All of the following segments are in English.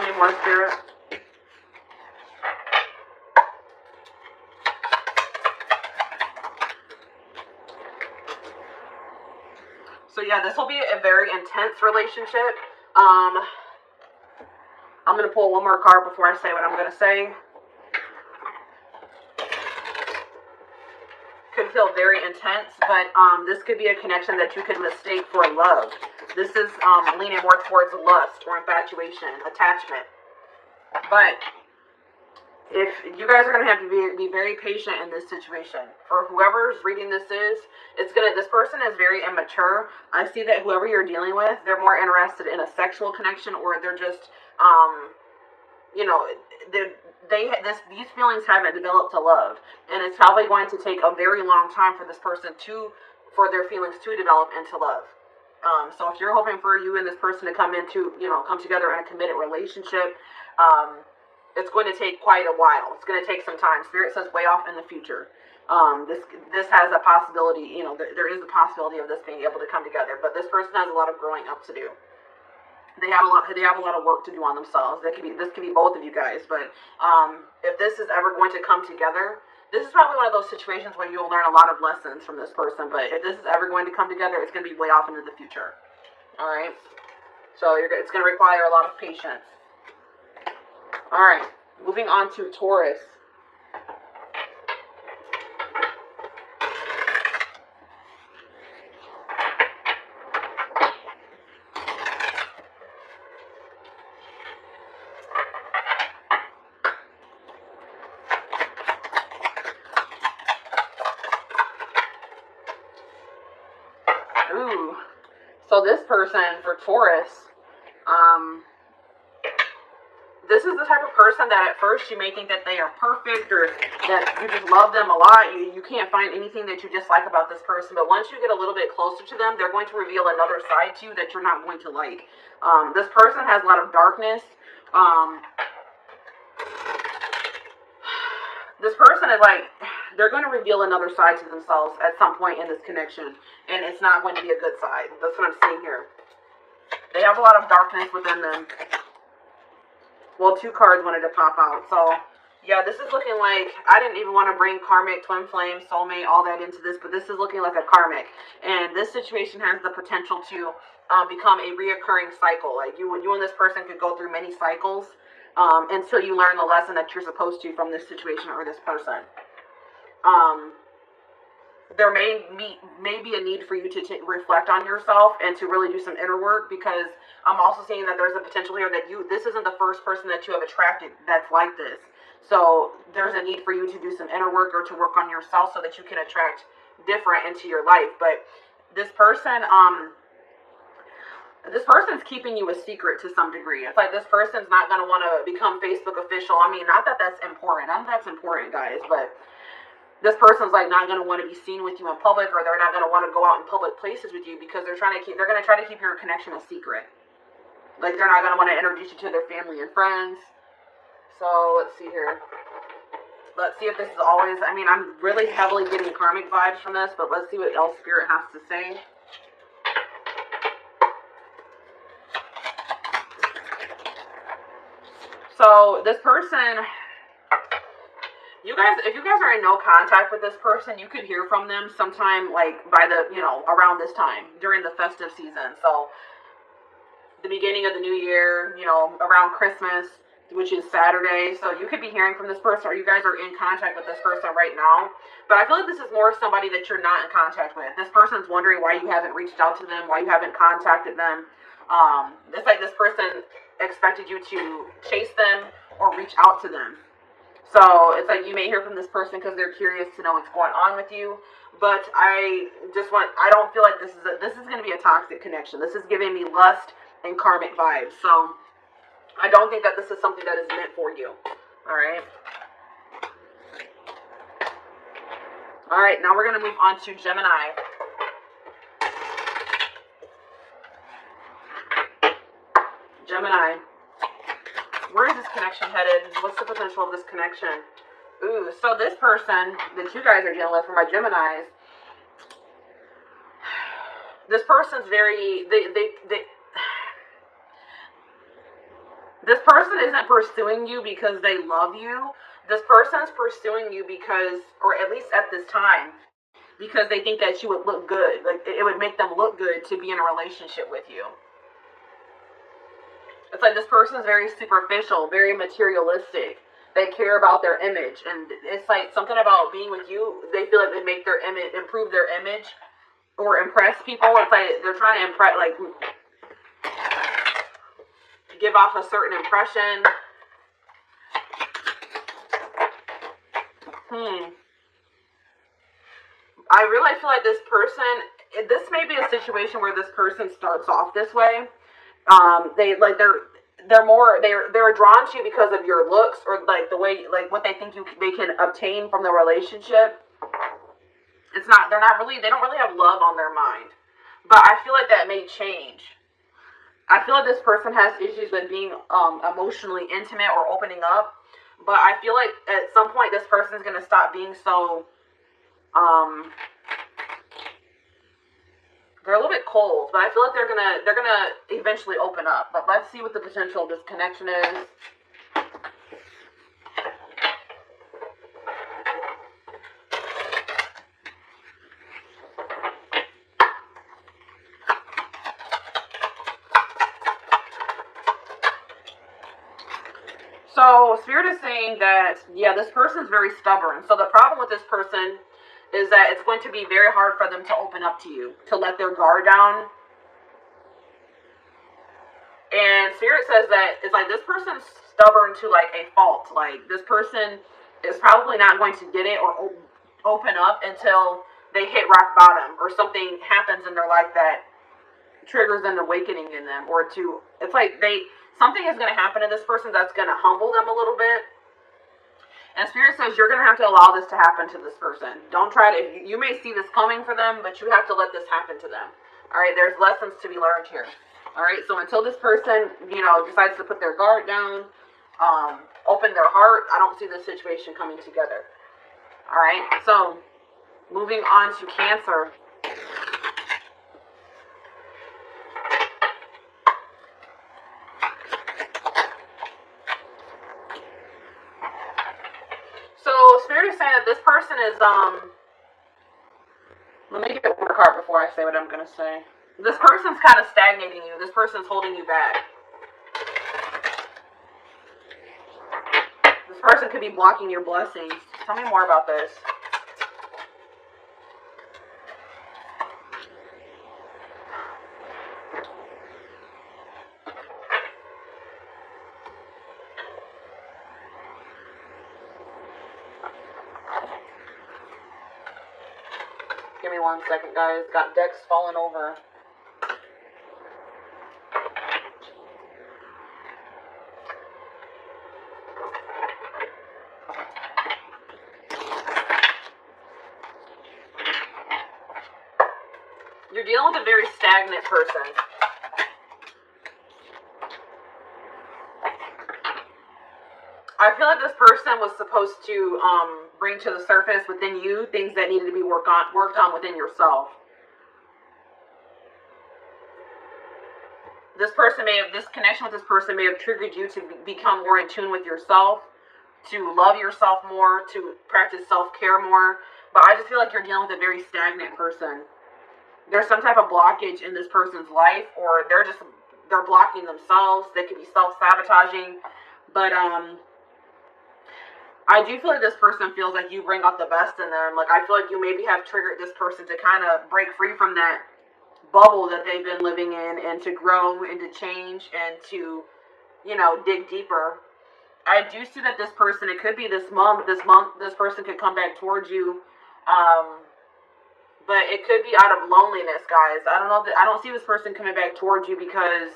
me more, Spirit. So yeah, this will be a very intense relationship. I'm going to pull one more card before I say what I'm going to say. Could feel very intense, but this could be a connection that you could mistake for love. This is leaning more towards lust or infatuation, attachment. But if you guys are going to have to be very patient in this situation. For whoever's reading this is, this person is very immature. I see that whoever you're dealing with, they're more interested in a sexual connection, or they're just, you know, these feelings haven't developed to love. And it's probably going to take a very long time for this person for their feelings to develop into love. So if you're hoping for you and this person to come together in a committed relationship, it's going to take quite a while. It's going to take some time. Spirit says way off in the future. This has a possibility, there is a possibility of this being able to come together, but this person has a lot of growing up to do. They have a lot of work to do on themselves. This could be both of you guys, but if this is ever going to come together, this is probably one of those situations where you'll learn a lot of lessons from this person, but if this is ever going to come together, it's going to be way off into the future. All right? So it's going to require a lot of patience. All right, moving on to Taurus. Ooh, so this person for Taurus, this is the type of person that at first you may think that they are perfect or that you just love them a lot. You can't find anything that you dislike about this person. But once you get a little bit closer to them, they're going to reveal another side to you that you're not going to like. This person has a lot of darkness. This person is they're going to reveal another side to themselves at some point in this connection. And it's not going to be a good side. That's what I'm seeing here. They have a lot of darkness within them. Well, 2 cards wanted to pop out. So, yeah, this is looking like, I didn't even want to bring karmic, twin flame, soulmate, all that into this, but this is looking like a karmic. And this situation has the potential to become a reoccurring cycle. Like, you and this person could go through many cycles until you learn the lesson that you're supposed to from this situation or this person. There may be a need for you to reflect on yourself and to really do some inner work, because I'm also seeing that there's a potential here that this isn't the first person that you have attracted that's like this. So there's a need for you to do some inner work or to work on yourself so that you can attract different into your life. But this person's keeping you a secret to some degree. It's like this person's not going to want to become Facebook official. I mean, not that that's important. Not that that's important, guys, but this person's not going to want to be seen with you in public, or they're not going to want to go out in public places with you, because they're going to try to keep your connection a secret. Like, they're not going to want to introduce you to their family and friends. So let's see here. Let's see if this is always, I'm really heavily getting karmic vibes from this, but let's see what else Spirit has to say. So this person, if you guys are in no contact with this person, you could hear from them sometime by around this time during the festive season. So the beginning of the new year, around Christmas, which is Saturday. So you could be hearing from this person, or you guys are in contact with this person right now. But I feel like this is more somebody that you're not in contact with. This person's wondering why you haven't reached out to them, why you haven't contacted them. It's like this person expected you to chase them or reach out to them. So it's like you may hear from this person because they're curious to know what's going on with you. But I don't feel like this is going to be a toxic connection. This is giving me lust and karmic vibes. So I don't think that this is something that is meant for you. All right. All right. Now we're going to move on to Gemini. Gemini. Where is this connection headed? What's the potential of this connection? Ooh, so this person that you guys are dealing with, for my Geminis, this person's very, This person isn't pursuing you because they love you. This person's pursuing you because, or at least at this time, because they think that you would look good. Like it would make them look good to be in a relationship with you. It's like this person is very superficial, very materialistic. They care about their image, and it's like something about being with you. They feel like they make their image, improve their image, or impress people. It's like they're trying to impress, like give off a certain impression. I really feel like this person. This may be a situation where this person starts off this way. They're drawn to you because of your looks, or like the way, like what they think they can obtain from the relationship. They don't really have love on their mind, but I feel like that may change. I feel like this person has issues with being emotionally intimate or opening up, but I feel like at some point this person is going to stop being so they're a little bit cold, but I feel like they're gonna eventually open up. But let's see what the potential of this connection is. So Spirit is saying that, yeah, this person's very stubborn. So the problem with this person is that it's going to be very hard for them to open up to you, to let their guard down. And Spirit says that it's like this person's stubborn to like a fault. Like this person is probably not going to get it or open up until they hit rock bottom, or something happens in their life that triggers an awakening in them, or it's like something is going to happen to this person that's going to humble them a little bit. And Spirit says you're going to have to allow this to happen to this person. Don't try to, you may see this coming for them, but you have to let this happen to them. All right, there's lessons to be learned here. All right, so until this person, decides to put their guard down, open their heart, I don't see this situation coming together. All right, so moving on to Cancer. So Spirit is saying that this person is let me get one card before I say what I'm gonna say. This person's kind of stagnating you. This person's holding you back. This person could be blocking your blessings. Tell me more about this. Give me 1 second, guys. Got decks falling over. You're dealing with a very stagnant person. I feel like this person was supposed to bring to the surface within you things that needed to be worked on within yourself. This connection with this person may have triggered you to become more in tune with yourself, to love yourself more, to practice self-care more. But I just feel like you're dealing with a very stagnant person. There's some type of blockage in this person's life, or they're blocking themselves. They could be self-sabotaging. But I do feel like this person feels like you bring out the best in them. Like I feel like you maybe have triggered this person to kind of break free from that bubble that they've been living in, and to grow and to change and to, dig deeper. I do see that this person, it could be this month, this person could come back towards you. But it could be out of loneliness, guys. I don't know. I don't see this person coming back towards you because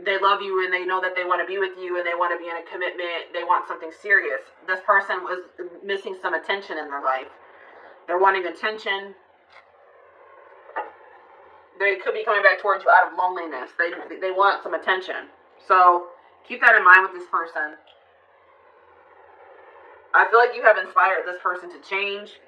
they love you and they know that they want to be with you and they want to be in a commitment. They want something serious. This person was missing some attention in their life. They're wanting attention. They could be coming back towards you out of loneliness. They want some attention. So keep that in mind with this person. I feel like you have inspired this person to change.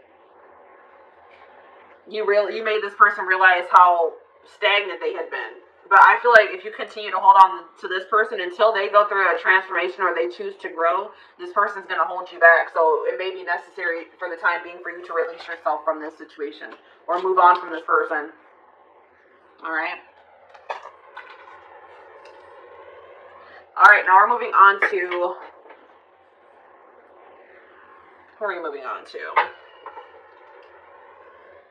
You made this person realize how stagnant they had been. But I feel like if you continue to hold on to this person until they go through a transformation or they choose to grow, this person's going to hold you back. So it may be necessary for the time being for you to release yourself from this situation or move on from this person. All right. All right, now we're moving on to... Who are we moving on to?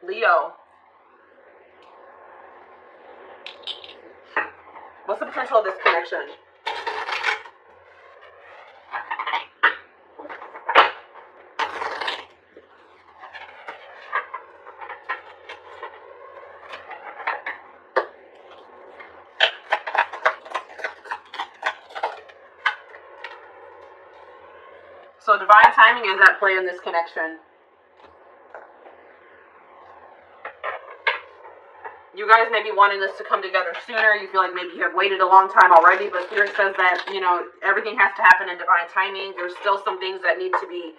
Leo. What's the potential of this connection? So divine timing is at play in this connection. You guys may be wanting this to come together sooner. You feel like maybe you have waited a long time already, but Spirit says that, you know, everything has to happen in divine timing. There's still some things that need to be,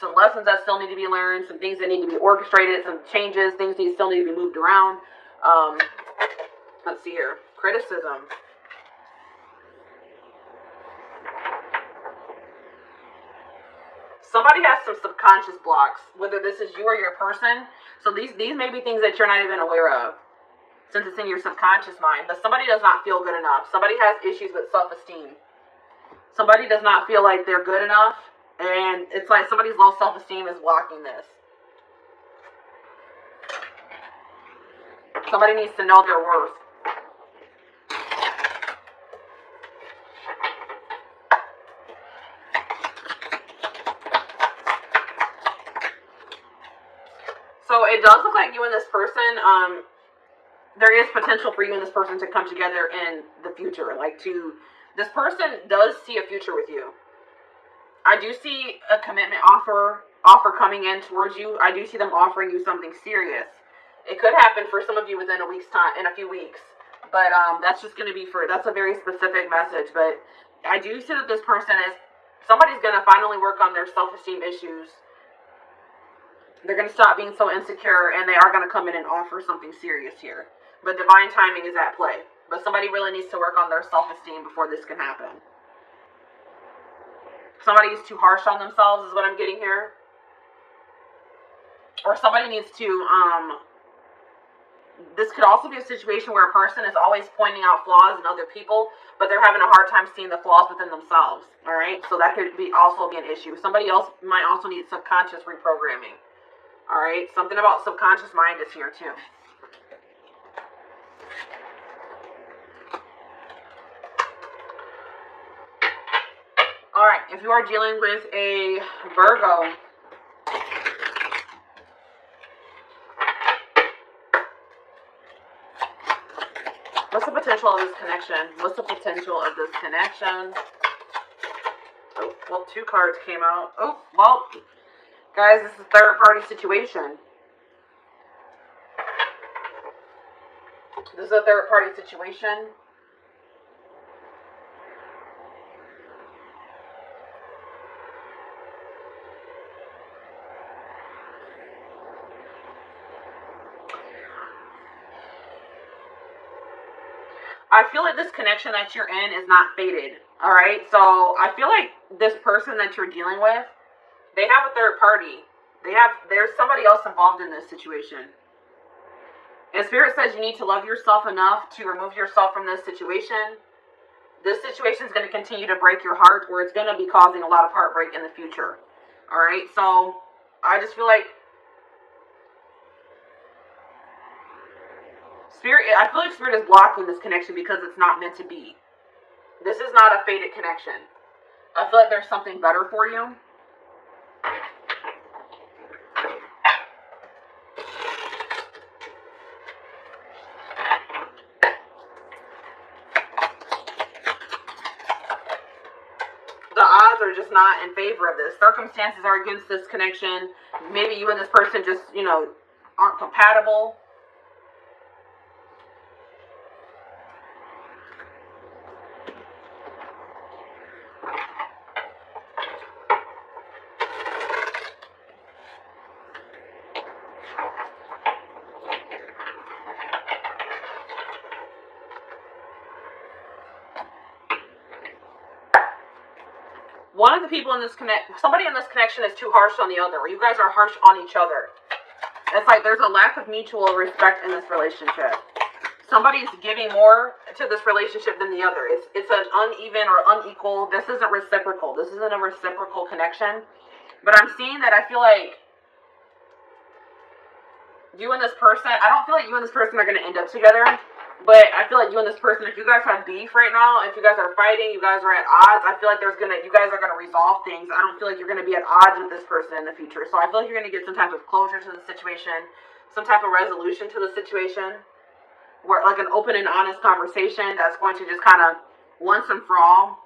some lessons that still need to be learned, some things that need to be orchestrated, some changes, things that still need to be moved around. Let's see here. Criticism. Somebody has some subconscious blocks, whether this is you or your person. So these may be things that you're not even aware of, since it's in your subconscious mind. But somebody does not feel good enough. Somebody has issues with self-esteem. Somebody does not feel like they're good enough. And it's like somebody's low self-esteem is blocking this. Somebody needs to know their worth. So it does look like you and this person, there is potential for you and this person to come together in the future. This person does see a future with you. I do see a commitment offer coming in towards you. I do see them offering you something serious. It could happen for some of you within a week's time, in a few weeks. But that's just going to be that's a very specific message. But I do see that this person somebody's going to finally work on their self-esteem issues. They're going to stop being so insecure, and they are going to come in and offer something serious here. But divine timing is at play. But somebody really needs to work on their self-esteem before this can happen. Somebody is too harsh on themselves is what I'm getting here. Or somebody needs to, this could also be a situation where a person is always pointing out flaws in other people, but they're having a hard time seeing the flaws within themselves. All right? So that could also be an issue. Somebody else might also need subconscious reprogramming. All right? Something about subconscious mind is here too. All right, if you are dealing with a Virgo, what's the potential of this connection? What's the potential of this connection? Oh, well, 2 cards came out. Oh, well, guys, this is a third-party situation. This is a third-party situation. I feel like this connection that you're in is not fated. All right. So I feel like this person that you're dealing with, they have a third party. There's somebody else involved in this situation. And Spirit says you need to love yourself enough to remove yourself from this situation. This situation is going to continue to break your heart, or it's going to be causing a lot of heartbreak in the future. All right. So I just feel like I feel like Spirit is blocking this connection because it's not meant to be. This is not a fated connection. I feel like there's something better for you. The odds are just not in favor of this. Circumstances are against this connection. Maybe you and this person just, aren't compatible. one of the people in this somebody in this connection is too harsh on the other, or you guys are harsh on each other. It's like there's a lack of mutual respect in this relationship. Somebody's giving more to this relationship than the other. It's an uneven or unequal. This isn't reciprocal. This isn't a reciprocal connection. But I'm seeing that I feel like you and this person, I don't feel like you and this person are going to end up together. But I feel like you and this person, if you guys have beef right now, if you guys are fighting, you guys are at odds, I feel like you guys are going to resolve things. I don't feel like you're going to be at odds with this person in the future. So I feel like you're going to get some type of closure to the situation, some type of resolution to the situation, where like an open and honest conversation that's going to just kind of once and for all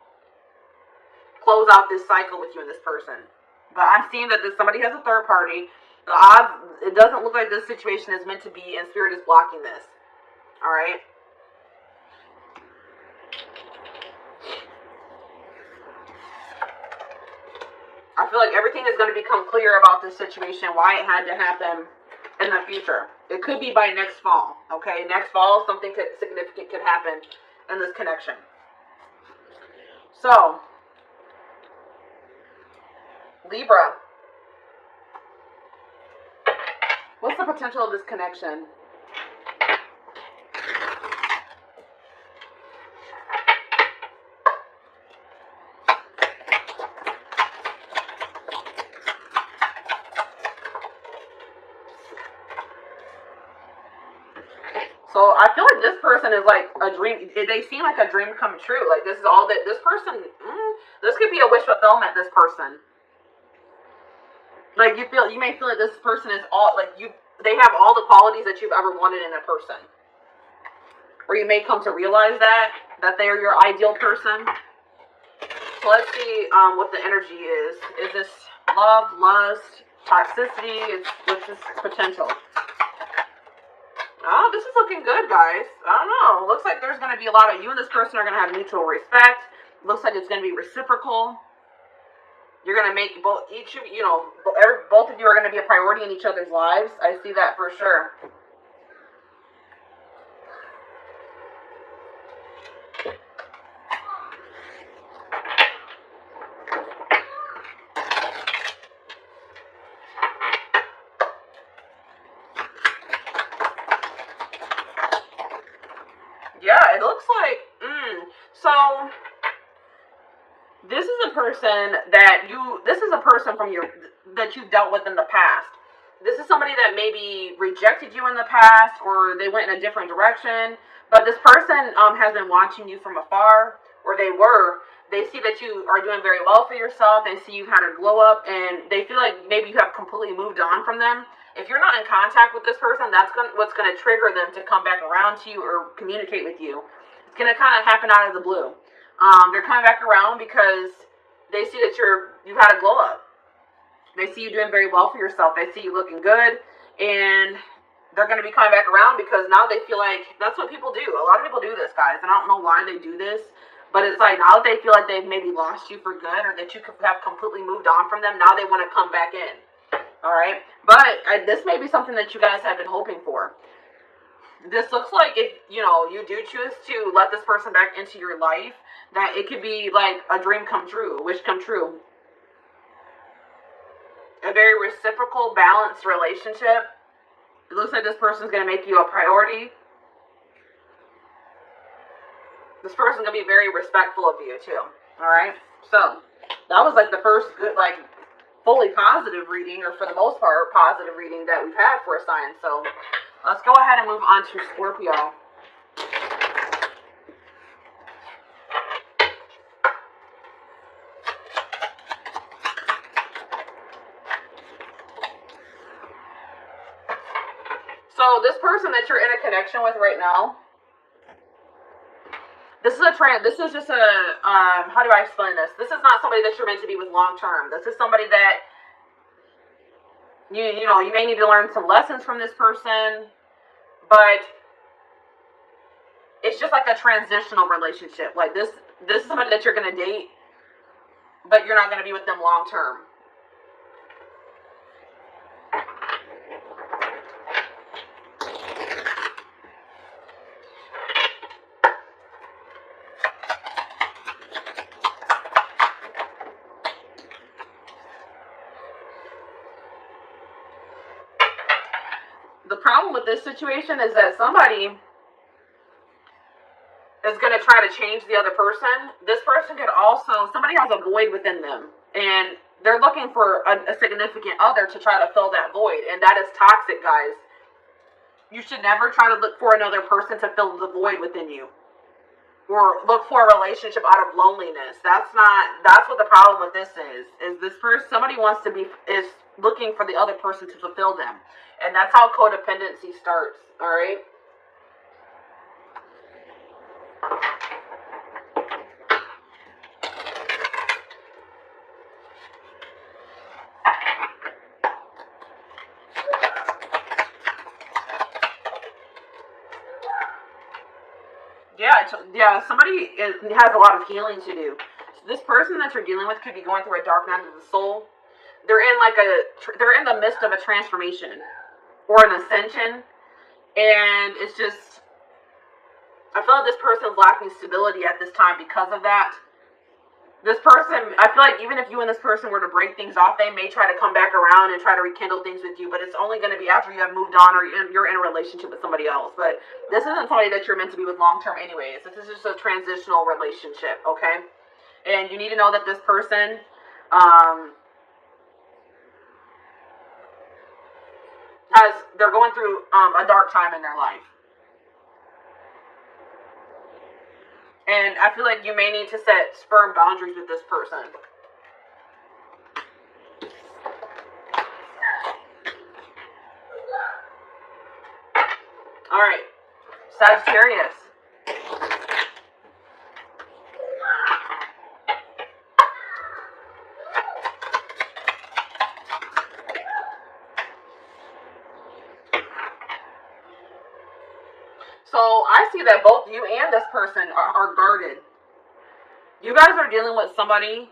close out this cycle with you and this person. But I'm seeing that somebody has a third party. The odds, it doesn't look like this situation is meant to be, and Spirit is blocking this. All right. I feel like everything is going to become clear about this situation, why it had to happen in the future. It could be by next fall. Okay, next fall, something significant could happen in this connection. So, Libra, what's the potential of this connection? So I feel like this person is like a dream. They seem like a dream come true. Like this is all that this person. This could be a wish fulfillment. This person. Like you may feel that this person is all like you. They have all the qualities that you've ever wanted in a person. Or you may come to realize that they are your ideal person. So let's see what the energy is. Is this love, lust, toxicity? What's this potential? Oh, this is looking good, guys. I don't know. Looks like there's going to be a lot of you and this person are going to have mutual respect. Looks like it's going to be reciprocal. You're going to make both of you are going to be a priority in each other's lives. I see that for sure. Yeah, it looks like, so this is a person that that you've dealt with in the past. This is somebody that maybe rejected you in the past, or they went in a different direction, but this person has been watching you from afar, or they see that you are doing very well for yourself, they see you've had a glow up, and they feel like maybe you have completely moved on from them. If you're not in contact with this person, that's what's going to trigger them to come back around to you or communicate with you. It's going to kind of happen out of the blue. They're coming back around because they see that you've had a glow up. They see you doing very well for yourself. They see you looking good, and they're going to be coming back around because now they feel like that's what people do. A lot of people do this, guys, and I don't know why they do this, but it's like now that they feel like they've maybe lost you for good, or that you have completely moved on from them, now they want to come back in. All right, but this may be something that you guys have been hoping for. This looks like if you do choose to let this person back into your life, that it could be like a dream come true, a wish come true. A very reciprocal, balanced relationship. It looks like this person's going to make you a priority. This person's going to be very respectful of you too. All right, so that was like the first good fully positive reading, or for the most part positive reading that we've had for a sign. So let's go ahead and move on to Scorpio. So this person that you're in a connection with right now, this is just a, how do I explain this? This is not somebody that you're meant to be with long term. This is somebody that you may need to learn some lessons from this person, but it's just like a transitional relationship. Like this is somebody that you're going to date, but you're not going to be with them long term. The problem with this situation is that somebody is going to try to change the other person. This person could also, somebody has a void within them, and they're looking for a significant other to try to fill that void, and that is toxic, guys. You should never try to look for another person to fill the void within you, or look for a relationship out of loneliness. That's what the problem with this is this person, somebody wants to be, is looking for the other person to fulfill them, and that's how codependency starts. All right. Yeah, somebody has a lot of healing to do. So this person that you're dealing with could be going through a dark night of the soul. They're in the midst of a transformation or an ascension, and it's just, I feel like this person's lacking stability at this time because of that. This person, I feel like even if you and this person were to break things off, they may try to come back around and try to rekindle things with you, but it's only going to be after you have moved on or you're in a relationship with somebody else. But this isn't somebody that you're meant to be with long term anyways. This is just a transitional relationship, okay? And you need to know that this person, they're going through a dark time in their life. And I feel like you may need to set firm boundaries with this person. All right, Sagittarius. So I see that both you and this person are guarded. You guys are dealing with somebody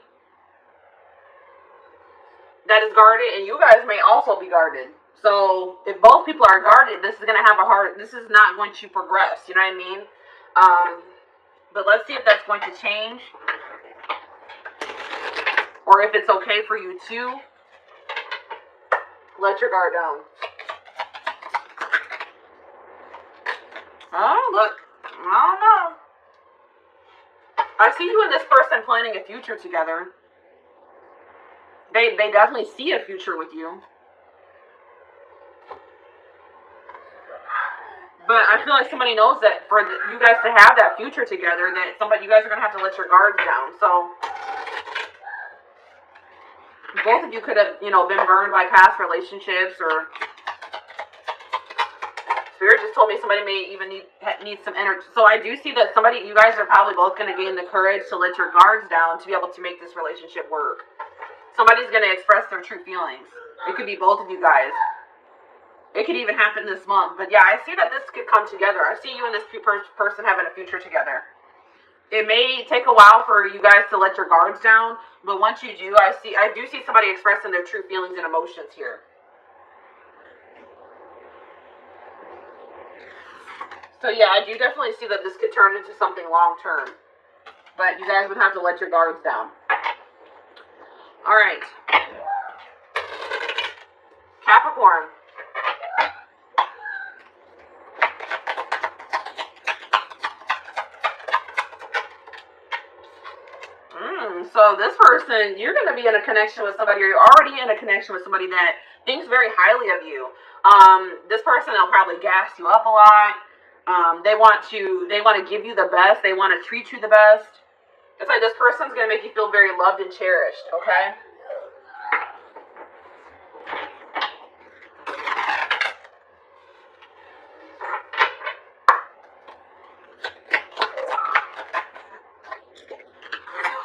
that is guarded, and you guys may also be guarded. So if both people are guarded, this is going to have this is not going to progress. You know what I mean? But let's see if that's going to change, or if it's okay for you to let your guard down. Oh, look. I don't know. I see you and this person planning a future together. They definitely see a future with you. But I feel like somebody knows that for you guys to have that future together, that you guys are going to have to let your guards down. So both of you could have, been burned by past relationships, or Spirit just told me somebody may even need some energy. So I do see that you guys are probably both going to gain the courage to let your guards down to be able to make this relationship work. Somebody's going to express their true feelings. It could be both of you guys. It could even happen this month. But yeah, I see that this could come together. I see you and this person having a future together. It may take a while for you guys to let your guards down, but once you do, I do see somebody expressing their true feelings and emotions here. So yeah, I do definitely see that this could turn into something long term. But you guys would have to let your guards down. Alright. Capricorn. So this person, you're going to be in a connection with somebody, or you're already in a connection with somebody that thinks very highly of you. This person will probably gas you up a lot. They want to give you the best. They want to treat you the best. It's like this person's going to make you feel very loved and cherished, okay?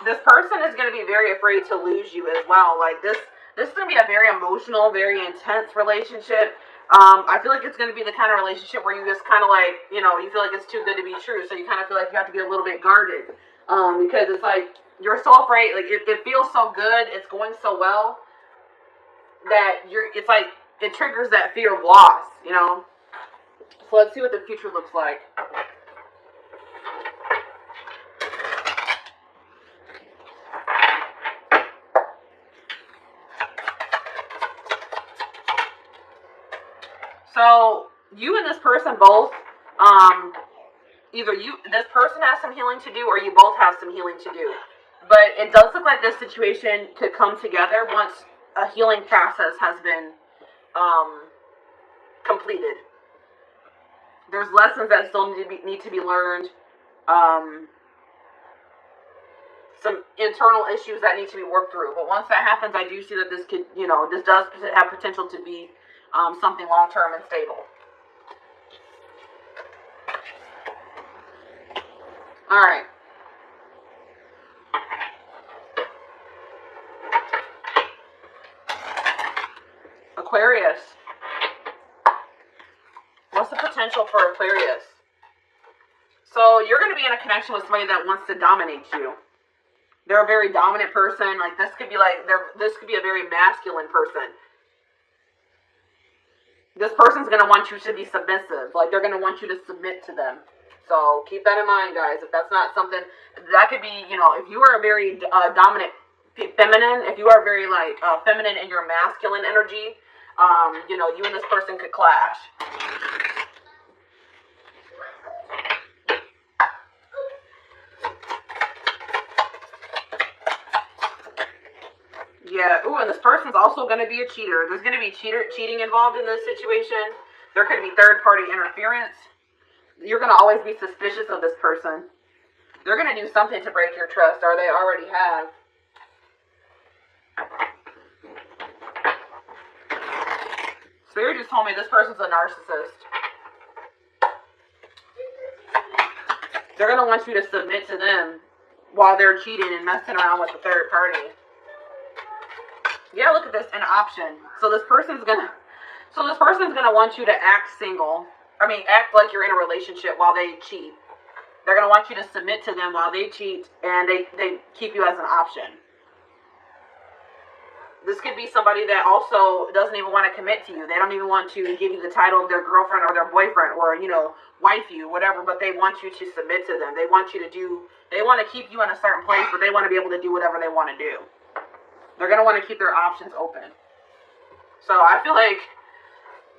This person is going to be very afraid to lose you as well. Like this is going to be a very emotional, very intense relationship. I feel like it's going to be the kind of relationship where you just kind of like, you feel like it's too good to be true. So you kind of feel like you have to be a little bit guarded. Because it's like, you're so afraid. Like it feels so good. It's going so well that it's like, it triggers that fear of loss, So let's see what the future looks like. So you and this person both, either this person has some healing to do, or you both have some healing to do. But it does look like this situation could come together once a healing process has been completed. There's lessons that still need to be learned. Some internal issues that need to be worked through. But once that happens, I do see that this could, this does have potential to be something long-term and stable. All right. Aquarius. What's the potential for Aquarius? So you're going to be in a connection with somebody that wants to dominate you. They're a very dominant person. Like this could be a very masculine person. This person's going to want you to be submissive. Like they're going to want you to submit to them. So keep that in mind, guys. If that's not something, that could be, if you are a very dominant feminine, if you are very feminine in your masculine energy, you and this person could clash. Yeah, ooh, and this person's also going to be a cheater. There's going to be cheating involved in this situation. There could be third-party interference. You're going to always be suspicious of this person. They're going to do something to break your trust, or they already have. Spirit just told me this person's a narcissist. They're going to want you to submit to them while they're cheating and messing around with the third party. Yeah, look at this, an option. So this person's gonna want you to act single. Act like you're in a relationship while they cheat. They're gonna want you to submit to them while they cheat, and they keep you as an option. This could be somebody that also doesn't even want to commit to you. They don't even want to give you the title of their girlfriend or their boyfriend or, wife you, whatever, but they want you to submit to them. They want to keep you in a certain place, but they want to be able to do whatever they want to do. They're going to want to keep their options open. So I feel like,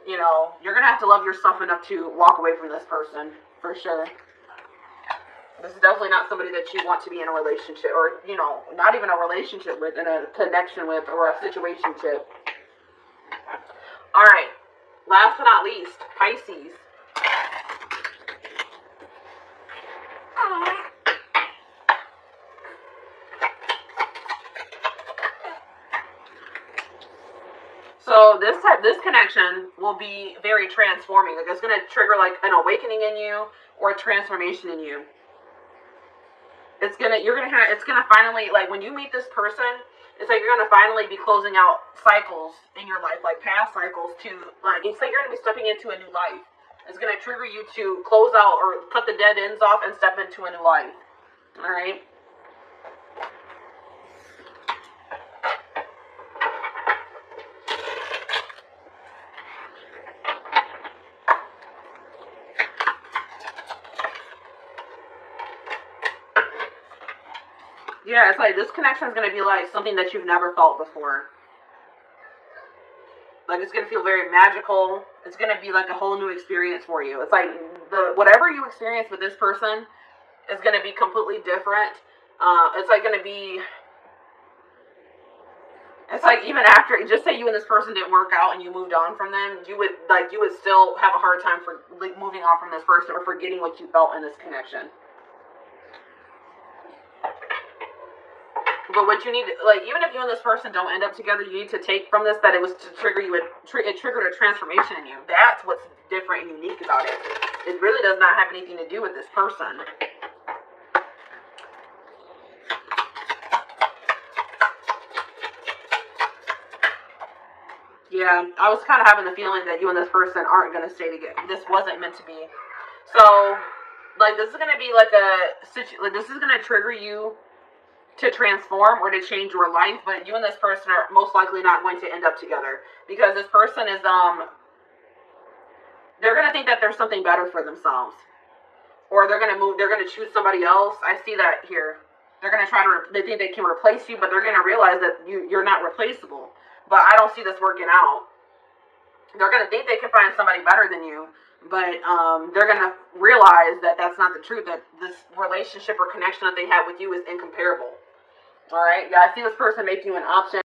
you're going to have to love yourself enough to walk away from this person, for sure. This is definitely not somebody that you want to be in a relationship, or, not even a relationship with, in a connection with, or a situationship. All right. Last but not least, Pisces. So this connection will be very transforming. Like it's going to trigger an awakening in you or a transformation in you. It's gonna finally, when you meet this person, it's like you're gonna finally be closing out cycles in your life, like past cycles it's like you're gonna be stepping into a new life. It's gonna trigger you to close out or cut the dead ends off and step into a new life. All right. Yeah, it's like this connection is going to be like something that you've never felt before. Like it's going to feel very magical. It's going to be like a whole new experience for you. It's like whatever you experience with this person is going to be completely different. It's like going to be. It's like even after, just say you and this person didn't work out and you moved on from them, you would still have a hard time for moving on from this person or forgetting what you felt in this connection. But what you need, even if you and this person don't end up together, you need to take from this that it was to trigger you, it triggered a transformation in you. That's what's different and unique about it. It really does not have anything to do with this person. Yeah, I was kind of having the feeling that you and this person aren't going to stay together. This wasn't meant to be. So, this is going to be this is going to trigger you to transform or to change your life, but you and this person are most likely not going to end up together because this person is they're going to think that there's something better for themselves, or they're going to choose somebody else. I see that here. They're going to they think they can replace you, but they're going to realize that you're not replaceable. But I don't see this working out. They're going to think they can find somebody better than you, but they're going to realize that that's not the truth, that this relationship or connection that they have with you is incomparable. All right? Yeah, I see this person making you an option.